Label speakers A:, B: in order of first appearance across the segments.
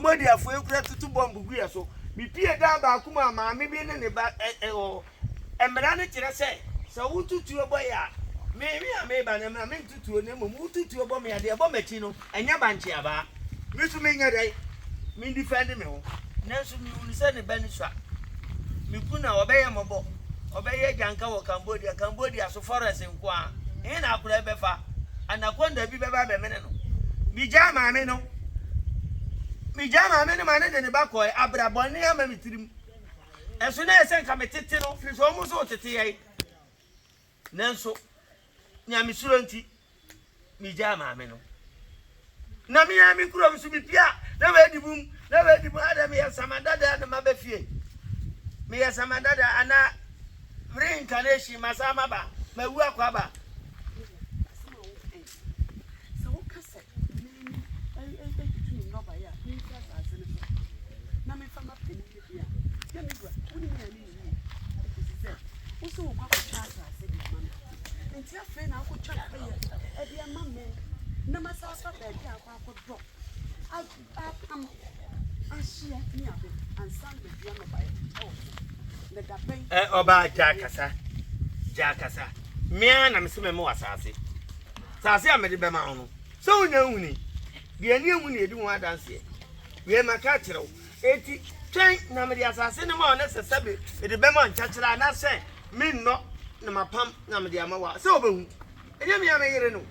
A: Cambodia for you to bomb Bugia so. Me peer down by Kuma, mammy being in the back and Madame say, so who to your boy? Maybe I may ban them, I mean to a name, who to your bomb, the abomatino, and Yabanchiaba. Miss Minga, mean defending me. Nancy, you send a bench. Me kuna obey mobo. Obey Janka or Cambodia so far as in Kwa. And I could have befa. And I wonder be baba meneno. Me jama meno. Me jama meno man in the back boy, Abra Bonia Mamitrim. As soon as I come a titino, it's almost all to tea. Nanso, Yamisuranti. Me jama meno. Namiami Krum to be pia. Never the boom, never the mother me as Samandada and Mabefie. Me as Samandada and reincarnation, Masamaba, Mawakaba. Oba Jakasa. Me and I'm some more sassy. Sassy, I made the Bema. So, no, the new money do want dance here. We are my catcher. 80 train, Namadi assassin, no more necessary. The Bema and Chachra, and I say, me not, no, my pump, Namadiama. So, boom. And you may know.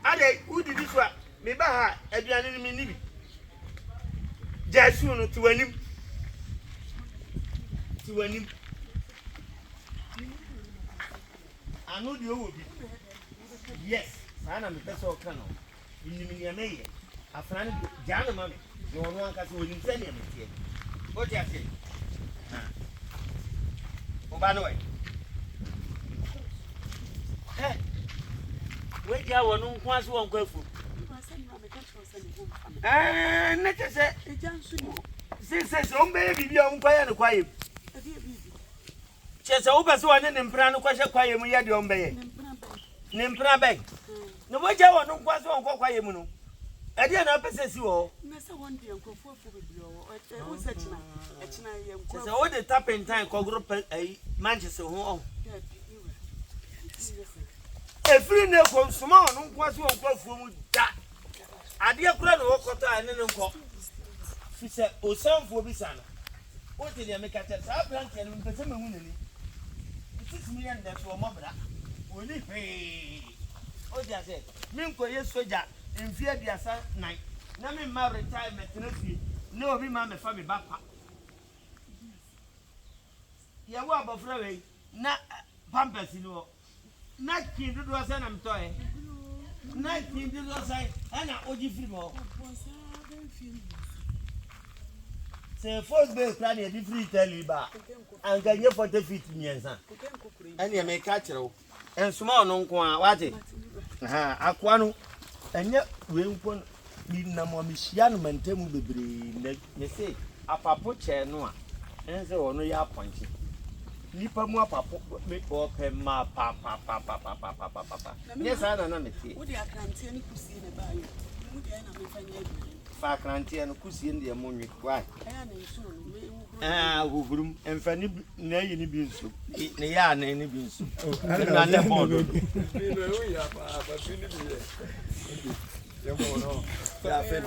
A: Ade, who did this one? Me baha, Adrian in me. Just soon to him. To him. I know the old. Yes, I am a person of Congo. In the May, a friend, Jana Mammy. No one can see him send him here. What do you say? Oh, by the way. Hey, wait, you won't want to go for. Let us say, since some baby, you don't quite quiet. Just over so one in Prano Quasha Quiet, we had your bay. Nimpra Bank. No, what you want to pass on Quiet Muno. I didn't know possess you all. Massa one day, Uncle for such a all the tap in time called group a Manchester home. A free nail from small, was one call from that. I dear Crown Okota and then call. She said, oh, some for Bissana. What did you make at us? I planted and the same winning. 6 million that's for Mobra. Only pay. Oh, that's it. Minko, yes, soldier, in fear the Asa night. Nami married time at no, we mamma family back. Ya wa abofra we na pampers ni wo na kin do do say na mtoe na kin do do say ana oji film ho say first base plan e di free tell you ba an ganye 40 feet nyensa ani e me ka kire wo ensuma no nko a wate ha akwa no enye we nko ni na mo mehia no mantemu bebre na say apapo che no a ense wono ya ponche nipa mu apapo me ope ma pa. Yes, I don't know me. Wo di akrantie ni kusi ne ba yo. Wo di na me fanya bi. Fa akrantie no kusi ndi amonwi. Why? Aya na nsu no me wugurum emfani na yi ni bi nsu. Ne ya na ni bi nsu. Na le bodo. Ni no ya pa ni bi ye. Ya mo no. Ya fe